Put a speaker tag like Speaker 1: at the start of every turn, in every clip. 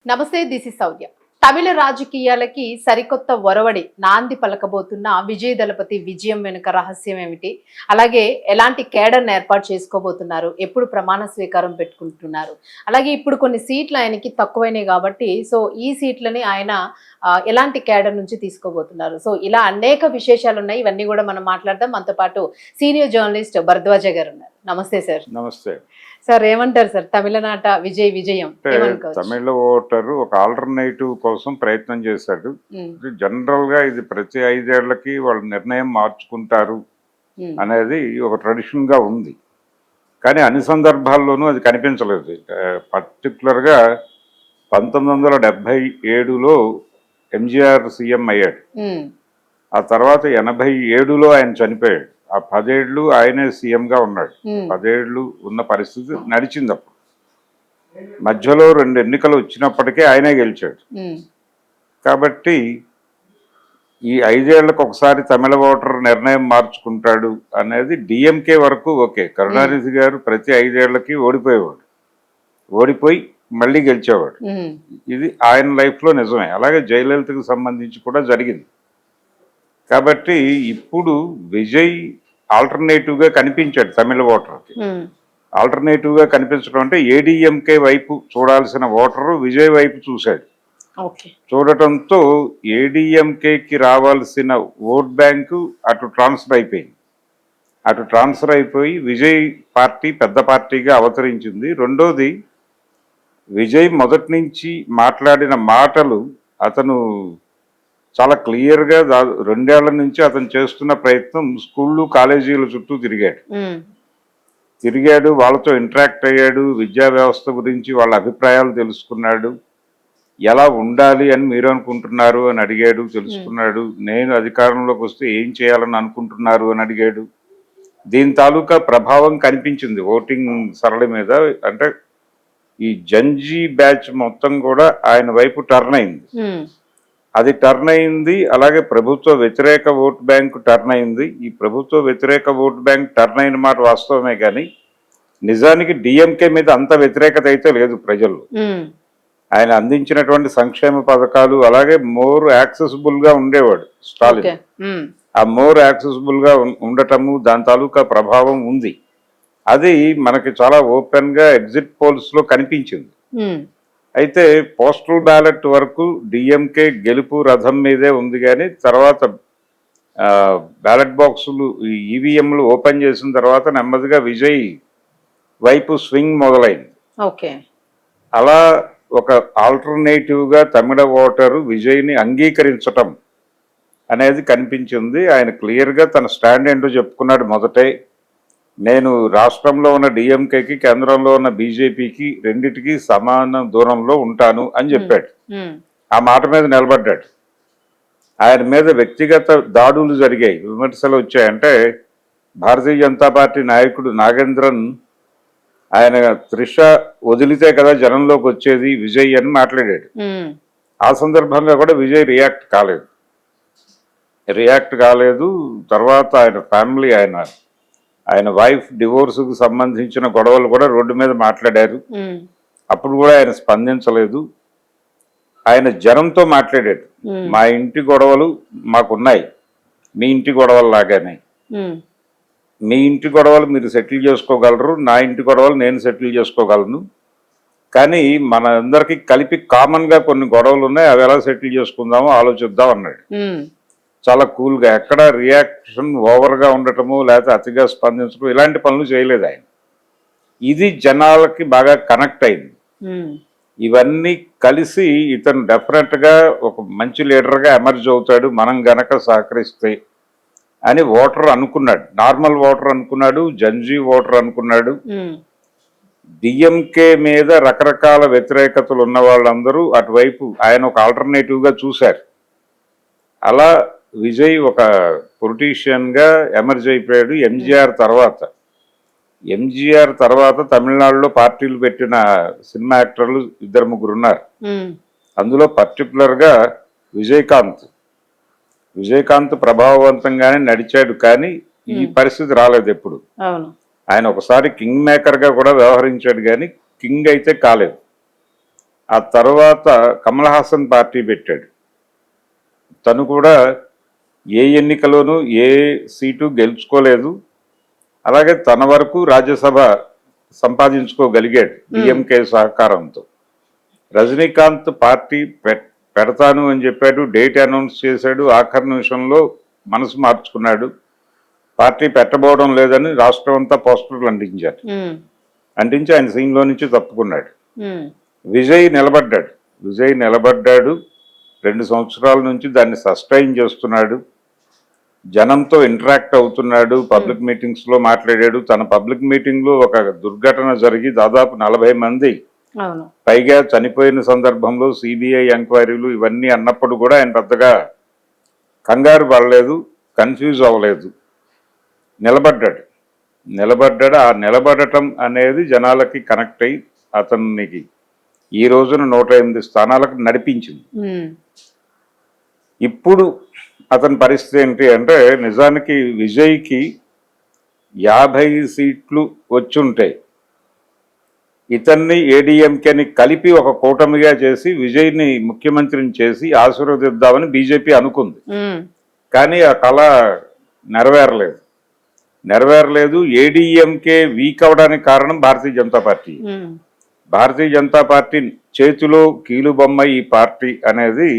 Speaker 1: నమస్తే, this is Sourya. తమిళ రాజకీయాలకి సరికొత్త ఒరవడి నాంది పలకబోతున్న విజయ్ దళపతి విజయం వెనుక రహస్యం ఏమిటి? అలాగే ఎలాంటి కేడర్‌ని ఏర్పాటు చేసుకోబోతున్నారు? ఎప్పుడు ప్రమాణ స్వీకారం పెట్టుకుంటున్నారు? అలాగే ఇప్పుడు కొన్ని సీట్లు ఆయనకి తక్కువైనాయి కాబట్టి ఈ సీట్లని ఆయన ఎలాంటి కేడర్ నుంచి తీసుకోబోతున్నారు? ఇలా అనేక విశేషాలున్నాయి. ఇవన్నీ కూడా మనం మాట్లాడదాం. మనతో పాటు సీనియర్ జర్నలిస్ట్ భరద్వాజ గారు ఉన్నారు. నమస్తే సార్.
Speaker 2: నమస్తే
Speaker 1: సార్, ఏమంటారు సార్ తమిళనాట విజయం?
Speaker 2: తమిళ ఓటరు ఒక ఆల్టర్నేటివ్ కోసం ప్రయత్నం చేశాడు. జనరల్ గా ఇది ప్రతి 5 ఏళ్లకి వాళ్ళు నిర్ణయం మార్చుకుంటారు అనేది ఒక ట్రెడిషన్ గా ఉంది. కానీ అన్ని సందర్భాల్లోనూ అది కనిపించలేదు. పర్టికులర్ గా 1977లో ఎంజీఆర్ సీఎం అయ్యాడు. ఆ తర్వాత 87లో ఆయన చనిపోయాడు. ఆ 10 ఏళ్ళు ఆయనే సీఎంగా ఉన్నాడు. 10 ఏళ్ళు ఉన్న పరిస్థితి నడిచింది. అప్పుడు మధ్యలో 2 ఎన్నికలు వచ్చినప్పటికీ ఆయనే గెలిచాడు. కాబట్టి ఈ 5 ఏళ్లకు ఒకసారి తమిళ ఓటర్ నిర్ణయం మార్చుకుంటాడు అనేది డిఎంకే వరకు ఓకే. కరుణానిధి గారు ప్రతి 5 ఏళ్లకి ఓడిపోయేవాడు, ఓడిపోయి మళ్ళీ గెలిచేవాడు. ఇది ఆయన లైఫ్లో నిజమే. అలాగే జయలలితకు సంబంధించి కూడా జరిగింది. కాబట్టి ఇప్పుడు విజయ్ ఆల్టర్నేటివ్గా కనిపించాడు తమిళ ఓటర్కి. ఆల్టర్నేటివ్గా కనిపించడం అంటే ఏడీఎంకే వైపు చూడాల్సిన ఓటరు విజయ్ వైపు చూశాడు. చూడటంతో ఏడీఎంకేకి రావాల్సిన ఓట్ బ్యాంకు అటు ట్రాన్స్ఫర్ అయిపోయి విజయ్ పార్టీ పెద్ద పార్టీగా అవతరించింది. రెండోది, విజయ్ మొదటి నుంచి మాట్లాడిన మాటలు అతను చాలా క్లియర్గా 2 ఏళ్ల నుంచి అతను చేస్తున్న ప్రయత్నం స్కూళ్ళు కాలేజీల చుట్టూ తిరిగాడు, వాళ్ళతో ఇంటరాక్ట్ అయ్యాడు, విద్యా వ్యవస్థ గురించి వాళ్ళ అభిప్రాయాలు తెలుసుకున్నాడు. ఎలా ఉండాలి అని మీరు అనుకుంటున్నారు అని అడిగాడు, తెలుసుకున్నాడు. నేను అధికారంలోకి వస్తే ఏం చేయాలని అనుకుంటున్నారు అని అడిగాడు. దీని తాలూకా ప్రభావం కనిపించింది ఓటింగ్ సరళి మీద. అంటే ఈ జంజీ బ్యాచ్ మొత్తం కూడా ఆయన వైపు టర్న్ అయింది. అది టర్న్ అయింది. అలాగే ప్రభుత్వ వ్యతిరేక ఓట్ బ్యాంక్ టర్న్ అయింది. ఈ ప్రభుత్వ వ్యతిరేక ఓట్ బ్యాంక్ టర్న్ అయిన మాట వాస్తవమే, కానీ నిజానికి డిఎంకే మీద అంత వ్యతిరేకత అయితే లేదు ప్రజల్లో. ఆయన అందించినటువంటి సంక్షేమ పథకాలు, అలాగే మోర్ యాక్సెసిబుల్ గా ఉండేవాడు స్టాలిన్. ఆ మోర్ యాక్సెసిబుల్ గా ఉండటము, దాని తాలూకా ప్రభావం ఉంది. అది మనకి చాలా ఓపెన్ గా ఎగ్జిట్ పోల్స్ లో కనిపించింది. అయితే పోస్టల్ బ్యాలెట్ వరకు డిఎంకే గెలుపు రథం మీదే ఉంది, కానీ తర్వాత బ్యాలెట్ బాక్సులు ఈవీఎంలు ఓపెన్ చేసిన తర్వాత నెమ్మదిగా విజయ్ వైపు స్వింగ్ మొదలైంది. అలా ఒక ఆల్టర్నేటివ్గా తమిళ ఓటరు విజయ్ని అంగీకరించటం అనేది కనిపించింది. ఆయన క్లియర్గా తన స్టాండ్ ఏంటో చెప్పుకున్నాడు. మొదటే, నేను రాష్ట్రంలో ఉన్న డిఎంకేకి, కేంద్రంలో ఉన్న బీజేపీకి రెండిటికి సమాన దూరంలో ఉంటాను అని చెప్పాడు. ఆ మాట మీద నిలబడ్డాడు. ఆయన మీద వ్యక్తిగత దాడులు జరిగాయి, విమర్శలు వచ్చాయంటే భారతీయ జనతా పార్టీ నాయకుడు నాగేంద్రన్ ఆయన త్రిష వదిలితే కదా జనంలోకి వచ్చేది విజయ్ అని మాట్లాడాడు. ఆ సందర్భంగా కూడా విజయ్ రియాక్ట్ కాలేదు. తర్వాత ఆయన ఫ్యామిలీ, ఆయన వైఫ్ డివోర్స్కు సంబంధించిన గొడవలు కూడా రోడ్డు మీద మాట్లాడారు. అప్పుడు కూడా ఆయన స్పందించలేదు. ఆయన జనంతో మాట్లాడాడు. మా ఇంటి గొడవలు మాకున్నాయి, మీ ఇంటి గొడవలు లాగానే. మీ ఇంటి గొడవలు మీరు సెటిల్ చేసుకోగలరు, నా ఇంటి గొడవలు నేను సెటిల్ చేసుకోగలను. కానీ మన అందరికి కలిపి కామన్గా కొన్ని గొడవలు ఉన్నాయి, అవి ఎలా సెటిల్ చేసుకుందామో ఆలోచిద్దాం అన్నాడు. చాలా కూల్గా, ఎక్కడ రియాక్షన్ ఓవర్గా ఉండటము లేకపోతే అతిగా స్పందించడం ఇలాంటి పనులు చేయలేదు ఆయన. ఇది జనాలకి బాగా కనెక్ట్ అయింది. ఇవన్నీ కలిసి ఇతను డెఫినెట్గా ఒక మంచి లీడర్గా ఎమర్జ్ అవుతాడు మనం గనక సహకరిస్తే అని ఓటర్ అనుకున్నాడు. నార్మల్ ఓటర్ అనుకున్నాడు, జంజీ ఓటర్ అనుకున్నాడు. డిఎంకే మీద రకరకాల వ్యతిరేకతలు ఉన్న వాళ్ళందరూ అటువైపు ఆయన ఒక ఆల్టర్నేటివ్గా చూశారు. అలా విజయ్ ఒక పొలిటీషియన్గా ఎమర్జ్ అయిపోయాడు. ఎంజీఆర్ తర్వాత తమిళనాడులో పార్టీలు పెట్టిన సినిమా యాక్టర్లు 2-3 ఉన్నారు. అందులో పర్టికులర్గా విజయకాంత్ ప్రభావవంతంగానే నడిచాడు, కానీ ఈ పరిస్థితి రాలేదు ఎప్పుడు. ఆయన ఒకసారి కింగ్ మేకర్గా కూడా వ్యవహరించాడు, కానీ కింగ్ అయితే కాలేదు. ఆ తర్వాత కమల్ హాసన్ పార్టీ పెట్టాడు. తను కూడా ఏ ఎన్నికలోనూ ఏ సీటు గెలుచుకోలేదు. అలాగే తన వరకు రాజ్యసభ సంపాదించుకోగలిగాడు డిఎంకే సహకారంతో. రజనీకాంత్ పార్టీ పెడతాను అని చెప్పాడు, డేట్ అనౌన్స్ చేశాడు, ఆఖరి నిమిషంలో మనసు మార్చుకున్నాడు, పార్టీ పెట్టబోవడం లేదని రాష్ట్రం అంతా పోస్టర్లు అంటించారు. అంటించి ఆయన సీన్లో నుంచి తప్పుకున్నాడు. విజయ్ నిలబడ్డాడు 2 సంవత్సరాల నుంచి దాన్ని సస్టైన్ చేస్తున్నాడు, జనంతో ఇంటరాక్ట్ అవుతున్నాడు, పబ్లిక్ మీటింగ్స్లో మాట్లాడాడు. తన పబ్లిక్ మీటింగ్లో ఒక దుర్ఘటన జరిగి దాదాపు 40 మంది పైగా చనిపోయిన సందర్భంలో సిబిఐ ఎంక్వైరీలు ఇవన్నీ అన్నప్పుడు కూడా ఆయన పెద్దగా కంగారు పడలేదు, కన్ఫ్యూజ్ అవ్వలేదు, నిలబడ్డాడు. ఆ నిలబడటం అనేది జనాలకి కనెక్ట్ అయ్యి అతనికి ఈ రోజున 108 స్థానాలకు నడిపించింది. ఇప్పుడు అతని పరిస్థితి ఏంటి అంటే, నిజానికి విజయ్కి 50 సీట్లు వచ్చుంటాయి. ఇతన్ని ఏడీఎంకేని కలిపి ఒక కూటమిగా చేసి విజయ్ని ముఖ్యమంత్రిని చేసి ఆశీర్వదిద్దామని బీజేపీ అనుకుంది. కానీ ఆ కళ నెరవేరలేదు. ఏడీఎంకే వీక్ అవడానికి కారణం భారతీయ జనతా పార్టీ చేతిలో కీలుబొమ్మ ఈ పార్టీ అనేది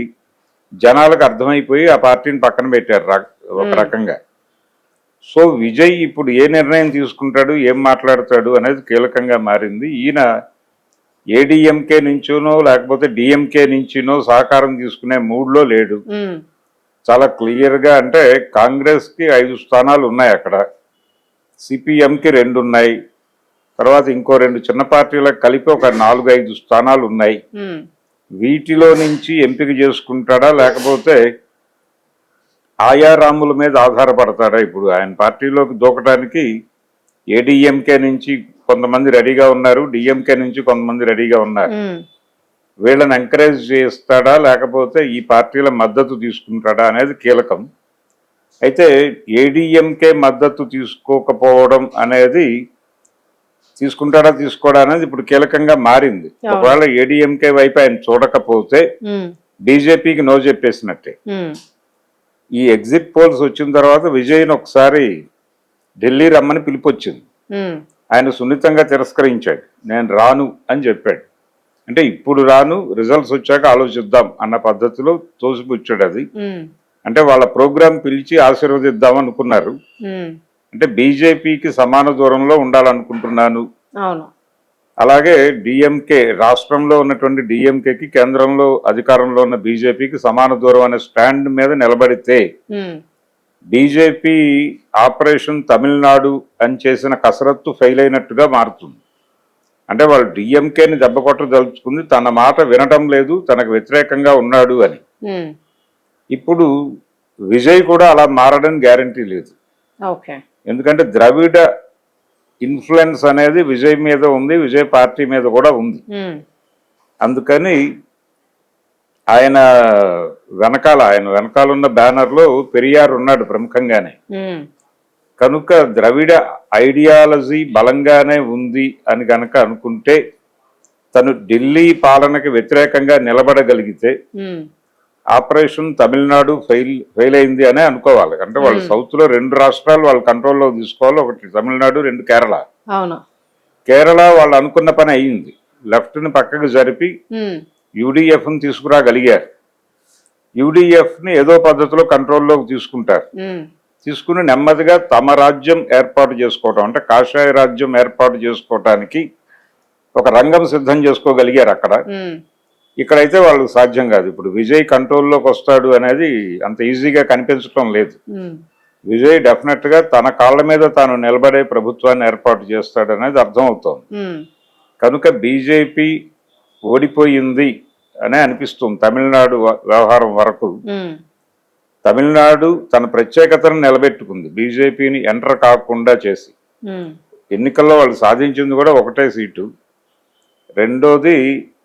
Speaker 2: జనాలకు అర్థమైపోయి ఆ పార్టీని పక్కన పెట్టారు ఒక రకంగా. సో విజయ్ ఇప్పుడు ఏ నిర్ణయం తీసుకుంటాడు, ఏం మాట్లాడతాడు అనేది కీలకంగా మారింది. ఈయన ఏడీఎంకే నుంచినో లేకపోతే డిఎంకే నుంచినో సహకారం తీసుకునే మూడ్లో లేడు. చాలా క్లియర్గా అంటే కాంగ్రెస్కి 5 స్థానాలు ఉన్నాయి అక్కడ, సిపిఎంకి 2 ఉన్నాయి, తర్వాత ఇంకో 2 చిన్న పార్టీలకు కలిపి ఒక 4-5 స్థానాలు ఉన్నాయి. వీటిలో నుంచి ఎంపిక చేసుకుంటాడా లేకపోతే ఆయా రాముల మీద ఆధారపడతాడా? ఇప్పుడు ఆయన పార్టీలోకి దూకడానికి ఏడీఎంకే నుంచి కొంతమంది రెడీగా ఉన్నారు, డిఎంకే నుంచి కొంతమంది రెడీగా ఉన్నారు. వీళ్ళని ఎంకరేజ్ చేస్తాడా లేకపోతే ఈ పార్టీల మద్దతు తీసుకుంటాడా అనేది కీలకం. అయితే ఏడీఎంకే మద్దతు తీసుకోకపోవడం అనేది తీసుకుంటాడా తీసుకోడా అనేది ఇప్పుడు కీలకంగా మారింది. ఒకవేళ ఏడీఎంకే వైపు ఆయన చూడకపోతే బీజేపీకి నో చెప్పేసినట్టే. ఈ ఎగ్జిట్ పోల్స్ వచ్చిన తర్వాత విజయ్ని ఒకసారి ఢిల్లీ రమ్మని పిలిపొచ్చింది. ఆయన సున్నితంగా తిరస్కరించాడు, నేను రాను అని చెప్పాడు. అంటే ఇప్పుడు రాను, రిజల్ట్స్ వచ్చాక ఆలోచిద్దాం అన్న పద్ధతిలో తోసిపుచ్చాడు. అది అంటే వాళ్ళ ప్రోగ్రాం పిలిచి ఆశీర్వదిద్దాం అనుకున్నారు. అంటే బీజేపీకి సమాన దూరంలో ఉండాలనుకుంటున్నాను. అలాగే డిఎంకే, రాష్ట్రంలో ఉన్నటువంటి డిఎంకేకి కేంద్రంలో అధికారంలో ఉన్న బీజేపీకి సమాన దూరం అనే స్టాండ్ మీద నిలబడితే బీజేపీ ఆపరేషన్ తమిళనాడు అని చేసిన కసరత్తు ఫెయిల్ అయినట్టుగా మారుతుంది. అంటే వాళ్ళు డిఎంకేని దెబ్బకొట్టదలుచుకుంది, తన మాట వినటం లేదు, తనకు వ్యతిరేకంగా ఉన్నాడు అని. ఇప్పుడు విజయ్ కూడా అలా మారడం గ్యారంటీ లేదు. ఎందుకంటే ద్రవిడ ఇన్ఫ్లుయెన్స్ అనేది విజయ్ మీద ఉంది, విజయ్ పార్టీ మీద కూడా ఉంది. అందుకని ఆయన వెనకాల ఉన్న బ్యానర్లో పెరియార్ ఉన్నాడు ప్రముఖంగానే. కనుక ద్రవిడ ఐడియాలజీ బలంగానే ఉంది అని కనుక అనుకుంటే తను ఢిల్లీ పాలనకి వ్యతిరేకంగా నిలబడగలిగితే ఆపరేషన్ తమిళనాడు ఫెయిల్ అయింది అనే అనుకోవాలి. అంటే వాళ్ళు సౌత్ లో 2 రాష్ట్రాలు వాళ్ళ కంట్రోల్లో తీసుకోవాలి, ఒకటి తమిళనాడు, 2 కేరళ. కేరళ వాళ్ళు అనుకున్న పని అయ్యింది, లెఫ్ట్ ని పక్కకు జరిపి యూడిఎఫ్ ని తీసుకురాగలిగారు. యూడిఎఫ్ ని ఏదో పద్ధతిలో కంట్రోల్లోకి తీసుకుంటారు. తీసుకుని నెమ్మదిగా తమ రాజ్యం ఏర్పాటు చేసుకోవటం, అంటే కాషాయ రాజ్యం ఏర్పాటు చేసుకోవటానికి ఒక రంగం సిద్ధం చేసుకోగలిగారు అక్కడ. ఇక్కడైతే వాళ్ళకి సాధ్యం కాదు. ఇప్పుడు విజయ్ కంట్రోల్లోకి వస్తాడు అనేది అంత ఈజీగా కనిపించడం లేదు. విజయ్ డెఫినెట్ గా తన కాళ్ళ మీద తాను నిలబడే ప్రభుత్వాన్ని ఏర్పాటు చేస్తాడు అనేది అర్థమవుతోంది. కనుక బీజేపీ ఓడిపోయింది అనే అనిపిస్తుంది తమిళనాడు వ్యవహారం వరకు. తమిళనాడు తన ప్రత్యేకతను నిలబెట్టుకుంది బీజేపీని ఎంటర్ కాకుండా చేసి. ఎన్నికల్లో వాళ్ళు సాధించింది కూడా 1 సీటు. రెండోది,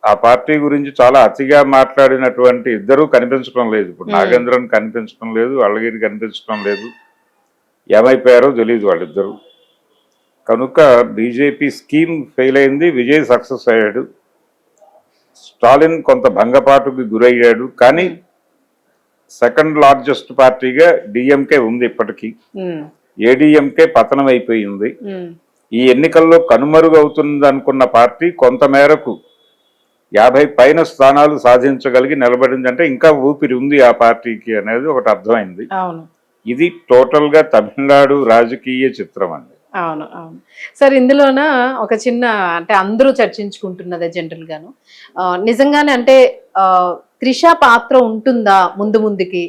Speaker 2: ఆ పార్టీ గురించి చాలా అతిగా మాట్లాడినటువంటి ఇద్దరూ కనిపించడం లేదు. ఇప్పుడు నాగేంద్రన్ కనిపించడం లేదు, అళ్ళగిరి కనిపించడం లేదు, ఏమైపోయారో తెలియదు వాళ్ళిద్దరూ. కనుక బీజేపీ స్కీమ్ ఫెయిల్ అయింది, విజయ్ సక్సెస్ అయ్యాడు. స్టాలిన్ కొంత భంగపాటుకి గురయ్యాడు, కానీ సెకండ్ లార్జెస్ట్ పార్టీగా డిఎంకే ఉంది ఇప్పటికీ. ఏడీఎంకే పతనం అయిపోయింది. ఈ ఎన్నికల్లో కనుమరుగవుతుంది అనుకున్న పార్టీ కొంతమేరకు 50 పైన స్థానాలు సాధించగలిగి నిలబడిందంటే ఇంకా ఊపిరి ఉంది ఆ పార్టీకి అనేది ఒకటి అర్థమైంది.
Speaker 1: అవును,
Speaker 2: ఇది టోటల్ గా తమిళనాడు రాజకీయ చిత్రం అండి.
Speaker 1: అవును, అవును. సార్, ఇందులోన ఒక చిన్న అంటే అందరూ చర్చించుకుంటున్నదే జనరల్ గాను, నిజంగానే అంటే త్రిష పాత్ర ఉంటుందా ముందుకి?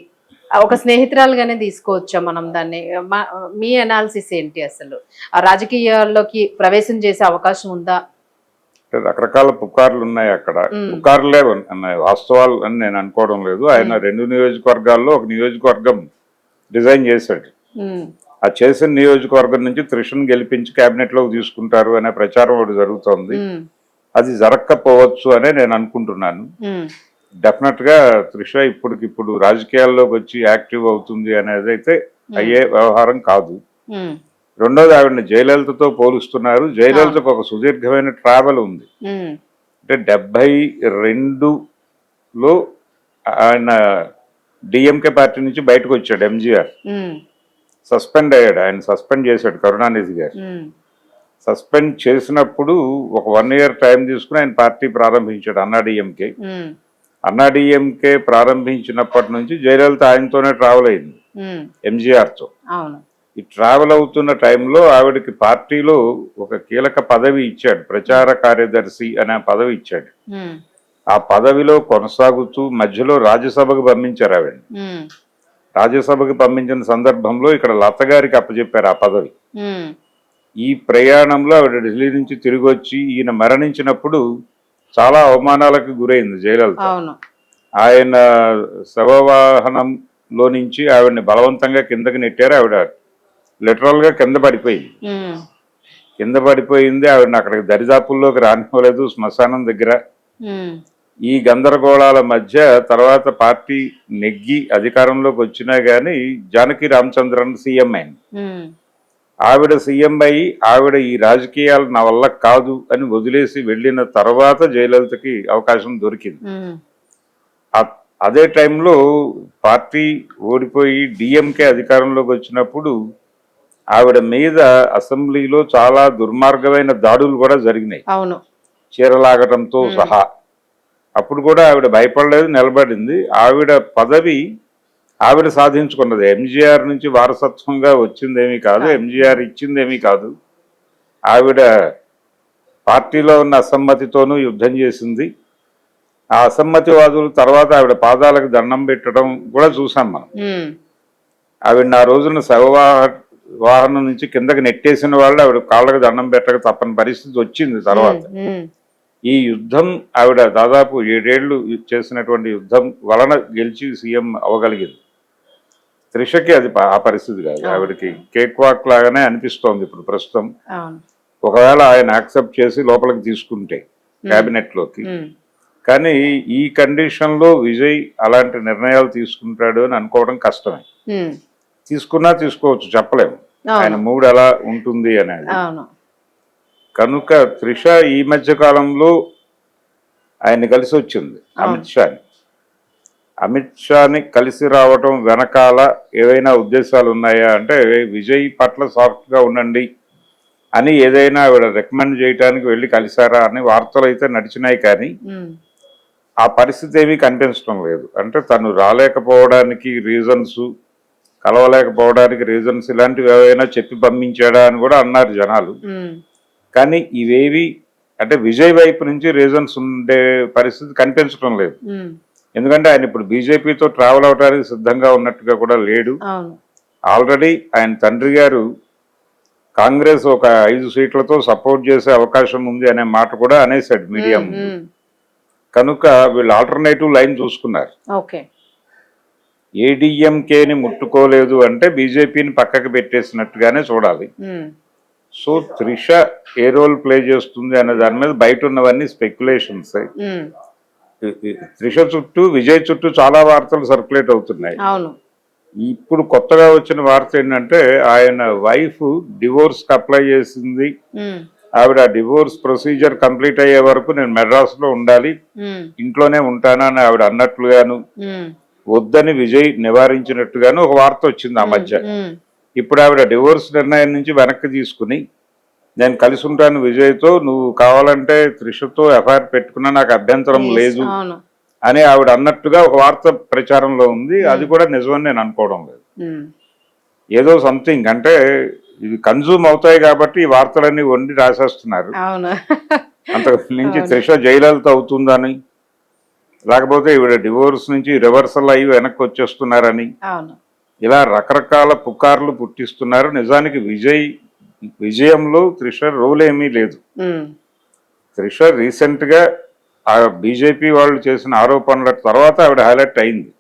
Speaker 1: ఒక స్నేహితురాలుగానే తీసుకోవచ్చా మనం దాన్ని? మీ అనాలిసిస్ ఏంటి? అసలు ఆ రాజకీయాల్లోకి ప్రవేశం చేసే అవకాశం ఉందా?
Speaker 2: రకరకాల పుకార్లు ఉన్నాయి అక్కడ. పుకార్లే ఉన్నాయి, వాస్తవాలు అని నేను అనుకోవడం లేదు. ఆయన 2 నియోజకవర్గాల్లో ఒక నియోజకవర్గం డిజైన్ చేశాడు. ఆ చేసిన నియోజకవర్గం నుంచి త్రిషను గెలిపించి కేబినెట్ లోకి తీసుకుంటారు అనే ప్రచారం ఒకటి జరుగుతోంది. అది జరగకపోవచ్చు అనే నేను అనుకుంటున్నాను. డెఫినెట్ గా త్రిష ఇప్పటికిప్పుడు రాజకీయాల్లోకి వచ్చి యాక్టివ్ అవుతుంది అనేది అయితే అయ్యే వ్యవహారం కాదు. రెండోది, ఆవిడని జయలలితతో పోలుస్తున్నారు. జయలలితకు ఒక సుదీర్ఘమైన ట్రావెల్ ఉంది. అంటే 72లో ఆయన డిఎంకే పార్టీ నుంచి బయటకు వచ్చాడు. ఎంజీఆర్ సస్పెండ్ అయ్యాడు. ఆయన సస్పెండ్ చేశాడు కరుణానిధి గారు. సస్పెండ్ చేసినప్పుడు ఒక 1 year టైం తీసుకుని ఆయన పార్టీ ప్రారంభించాడు అన్నాడీఎంకే. అన్నాడీఎంకే ప్రారంభించినప్పటి నుంచి జయలలిత ఆయనతోనే ట్రావెల్ అయింది ఎంజీఆర్తో. ఈ ట్రావెల్ అవుతున్న టైంలో ఆవిడకి పార్టీలో ఒక కీలక పదవి ఇచ్చాడు, ప్రచార కార్యదర్శి అనే పదవి ఇచ్చాడు. ఆ పదవిలో కొనసాగుతూ మధ్యలో రాజ్యసభకు పంపించారు ఆవిడ. రాజ్యసభకు పంపించిన సందర్భంలో ఇక్కడ లత గారికి అప్పచెప్పారు ఆ పదవి. ఈ ప్రయాణంలో ఆవిడ ఢిల్లీ నుంచి తిరిగి వచ్చి ఈయన మరణించినప్పుడు చాలా అవమానాలకు గురైంది జయలలిత. ఆయన శవవాహనంలో నుంచి ఆవిడని బలవంతంగా కిందకి నెట్టారు. ఆవిడ లిటరల్ గా కింద పడిపోయింది. ఆవిడని అక్కడికి దరిదాపుల్లోకి రానివ్వలేదు శ్మశానం దగ్గర. ఈ గందరగోళాల మధ్య తర్వాత పార్టీ నెగ్గి అధికారంలోకి వచ్చినా గానీ జానకి రామచంద్రన్ సీఎం అయింది. ఆవిడ సీఎం అయ్యి ఆవిడ ఈ రాజకీయాలు నా వల్ల కాదు అని వదిలేసి వెళ్ళిన తర్వాత జయలలితకి అవకాశం దొరికింది. అదే టైంలో పార్టీ ఓడిపోయి డిఎంకే అధికారంలోకి వచ్చినప్పుడు ఆవిడ మీద అసెంబ్లీలో చాలా దుర్మార్గమైన దాడులు కూడా జరిగినాయి, చీరలాగటంతో సహా. అప్పుడు కూడా ఆవిడ భయపడలేదు, నిలబడింది. ఆవిడ పదవి ఆవిడ సాధించుకున్నది. ఎంజీఆర్ నుంచి వారసత్వంగా వచ్చిందేమీ కాదు, ఎంజీఆర్ ఇచ్చిందేమీ కాదు. ఆవిడ పార్టీలో ఉన్న అసమ్మతితోనూ యుద్ధం చేసింది. ఆ అసమ్మతివాదులు తర్వాత ఆవిడ పాదాలకు దండం పెట్టడం కూడా చూసాం మనం. ఆవిడ ఆ రోజున వాహనం నుంచి కిందకి నెట్టేసిన వాళ్ళు ఆవిడ కాళ్ళకు దండం పెట్టక తప్పని పరిస్థితి వచ్చింది తర్వాత. ఈ యుద్ధం ఆవిడ దాదాపు 7 ఏళ్లు చేసినటువంటి యుద్ధం వలన గెలిచి సీఎం అవ్వగలిగింది. త్రిషకి అది ఆ పరిస్థితి కాదు. ఆవిడకి కేక్ వాక్ లాగానే అనిపిస్తోంది ఇప్పుడు ప్రస్తుతం. ఒకవేళ ఆయన యాక్సెప్ట్ చేసి లోపలికి తీసుకుంటే కేబినెట్ లోకి. కానీ ఈ కండిషన్ లో విజయ్ అలాంటి నిర్ణయాలు తీసుకుంటాడు అని అనుకోవడం కష్టమే. తీసుకున్నా తీసుకోవచ్చు, చెప్పలేము ఆయన మూడ్ ఎలా ఉంటుంది అనేది. కనుక త్రిష ఈ మధ్య కాలంలో ఆయన కలిసి వచ్చింది అమిత్ షాని కలిసి రావటం వెనకాల ఏవైనా ఉద్దేశాలు ఉన్నాయా అంటే, విజయ్ పట్ల సాఫ్ట్ గా ఉండండి అని ఏదైనా ఆవిడ రికమెండ్ చేయడానికి వెళ్ళి కలిసారా అని వార్తలు అయితే నడిచినాయి. కానీ ఆ పరిస్థితి ఏమీ కనిపించడం లేదు. అంటే తను రాలేకపోవడానికి రీజన్స్, కలవలేకపోవడానికి రీజన్స్ ఇలాంటివి ఏవైనా చెప్పి పంపించాడా అని కూడా అన్నారు జనాలు. కానీ ఇవేవి అంటే విజయ్ వైపు నుంచి రీజన్స్ ఉండే పరిస్థితి కనిపించడం లేదు. ఎందుకంటే ఆయన ఇప్పుడు బీజేపీతో ట్రావెల్ అవడానికి సిద్ధంగా ఉన్నట్టుగా కూడా లేడు. ఆల్రెడీ ఆయన తండ్రి గారు కాంగ్రెస్ ఒక 5 సీట్లతో సపోర్ట్ చేసే అవకాశం ఉంది అనే మాట కూడా అనేసాడు మీడియా ముందు. కనుక వీళ్ళు ఆల్టర్నేటివ్ లైన్ చూసుకున్నారు. ఏడీఎంకేని ముట్టుకోలేదు అంటే బీజేపీని పక్కకి పెట్టేసినట్టుగానే చూడాలి. సో త్రిష ఏ రోల్ ప్లే చేస్తుంది అనే దాని మీద బయట ఉన్నవన్నీ స్పెక్యులేషన్స్. త్రిష చుట్టూ, విజయ్ చుట్టూ చాలా వార్తలు సర్క్యులేట్ అవుతున్నాయి. ఇప్పుడు కొత్తగా వచ్చిన వార్త ఏంటంటే ఆయన వైఫ్ డివోర్స్ కి అప్లై చేసింది ఆవిడ డివోర్స్ ప్రొసీజర్ కంప్లీట్ అయ్యే వరకు నేను మెడ్రాస్లో ఉండాలి, ఇంట్లోనే ఉంటానని ఆవిడ అన్నట్లుగాను, వద్దని విజయ్ నివారించినట్టుగాను ఒక వార్త వచ్చింది ఆ మధ్య. ఇప్పుడు ఆవిడ డివోర్స్ నిర్ణయం నుంచి వెనక్కి తీసుకుని నేను కలిసి ఉంటాను విజయ్తో, నువ్వు కావాలంటే త్రిషతో ఎఫ్ఐఆర్ పెట్టుకున్నా నాకు అభ్యంతరం లేదు అని ఆవిడ అన్నట్టుగా ఒక వార్త ప్రచారంలో ఉంది. అది కూడా నిజమని నేను అనుకోవడం లేదు. ఏదో సంథింగ్ అంటే ఇవి కన్జ్యూమ్ అవుతాయి కాబట్టి ఈ వార్తలన్నీ వండి రాసేస్తున్నారు. అంతకు నుంచి త్రిష జయలలిత అవుతుందని, లేకపోతే ఈవిడ డివోర్స్ నుంచి రివర్సల్ అయ్యి వెనక్కి వచ్చేస్తున్నారని, ఇలా రకరకాల పుకార్లు పుట్టిస్తున్నారు. నిజానికి విజయంలో త్రిష రోల్ ఏమీ లేదు. త్రిష రీసెంట్ గా ఆ బీజేపీ వాళ్ళు చేసిన ఆరోపణల తర్వాత ఆవిడ హైలైట్ అయింది.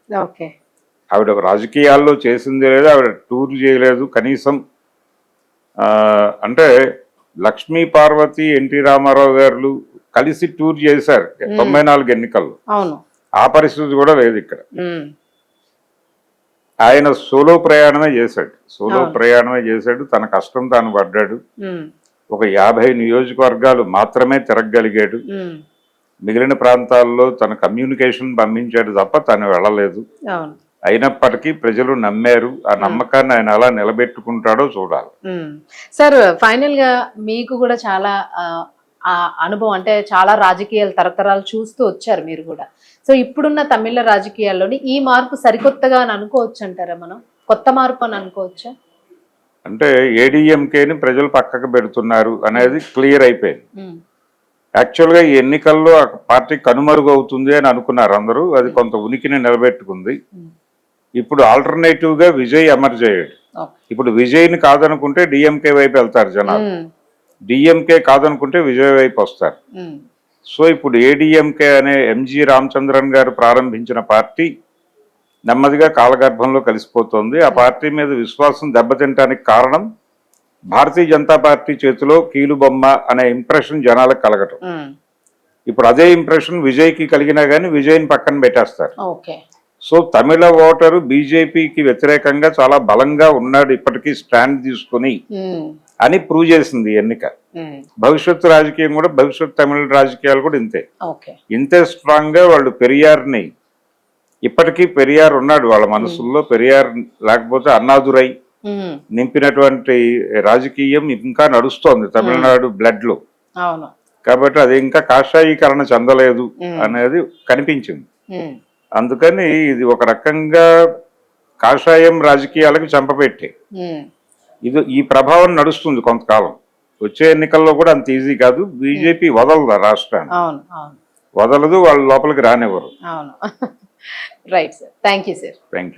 Speaker 2: ఆవిడ రాజకీయాల్లో చేసింది లేదు, ఆవిడ టూర్ చేయలేదు కనీసం. అంటే లక్ష్మీ పార్వతి, ఎన్టీ రామారావు గారు కలిసి టూర్ చేశారు 94 ఎన్నికల్లో. ఆ పరిస్థితి కూడా లేదు ఇక్కడ. ఆయన సోలో ప్రయాణమే చేశాడు. తన కష్టం తాను పడ్డాడు. ఒక 50 నియోజకవర్గాలు మాత్రమే తిరగగలిగాడు. మిగిలిన ప్రాంతాల్లో తన కమ్యూనికేషన్ పంపించాడు తప్ప తను వెళ్ళలేదు. అయినప్పటికీ ప్రజలు నమ్మారు. ఆ నమ్మకాన్ని ఆయన అలా నిలబెట్టుకుంటాడో చూడాలి.
Speaker 1: సార్, ఫైనల్ గా మీకు కూడా చాలా అనుభవం, అంటే చాలా రాజకీయాలు తరతరాలు చూస్తూ వచ్చారు మీరు కూడా. సో ఇప్పుడున్న తమిళ రాజకీయాల్లోని ఈ మార్పు సరికొత్తగా అని అనుకోవచ్చు అంటారా? మనం కొత్త మార్పు అని అనుకోవచ్చా?
Speaker 2: అంటే ఏడీఎంకేని ప్రజలు పక్కకు పెడుతున్నారు అనేది క్లియర్ అయిపోయింది. యాక్చువల్గా ఈ ఎన్నికల్లో ఆ పార్టీ కనుమరుగు అవుతుంది అని అనుకున్నారు అందరూ. అది కొంత ఉనికిని నిలబెట్టుకుంది. ఇప్పుడు ఆల్టర్నేటివ్ గా విజయ్ ఎమర్జ్ అయ్యాడు. ఇప్పుడు విజయ్ని కాదనుకుంటే డిఎంకే వైపు వెళ్తారు జనాలు, డిఎంకే కాదనుకుంటే విజయ్ వైపు వస్తారు. సో ఇప్పుడు ఏడీఎంకే అనే ఎంజి రామచంద్రన్ గారు ప్రారంభించిన పార్టీ నెమ్మదిగా కాలగర్భంలో కలిసిపోతుంది. ఆ పార్టీ మీద విశ్వాసం దెబ్బతింటానికి కారణం భారతీయ జనతా పార్టీ చేతిలో కీలుబొమ్మ అనే ఇంప్రెషన్ జనాలకు కలగటం. ఇప్పుడు అదే ఇంప్రెషన్ విజయ్కి కలిగినా కానీ విజయ్ని పక్కన పెట్టేస్తారు. సో తమిళ ఓటరు బీజేపీకి వ్యతిరేకంగా చాలా బలంగా ఉన్నాడు ఇప్పటికీ స్టాండ్ తీసుకుని అని ప్రూవ్ చేసింది ఎన్నిక. భవిష్యత్తు రాజకీయం కూడా, భవిష్యత్తు తమిళ రాజకీయాలు కూడా ఇంతే స్ట్రాంగ్ గా వాళ్ళు పెరియార్ని, ఇప్పటికీ పెరియార్ ఉన్నాడు వాళ్ళ మనసుల్లో. పెరియార్ లేకపోతే అన్నాదురై నింపినటువంటి రాజకీయం ఇంకా నడుస్తోంది తమిళనాడు బ్లడ్ లో. కాబట్టి అది ఇంకా కాషాయీకరణ చెందలేదు అనేది కనిపించింది. అందుకని ఇది ఒక రకంగా కాషాయం రాజకీయాలకు చంపపెట్టే ఈ ప్రభావం నడుస్తుంది కొంతకాలం. వచ్చే ఎన్నికల్లో కూడా అంత ఈజీ కాదు. బీజేపీ వదలదు రాష్ట్రాన్ని, వదలదు, వాళ్ళ లోపలికి రానివ్వరు.
Speaker 1: Right sir, thank you sir.
Speaker 2: Thank you.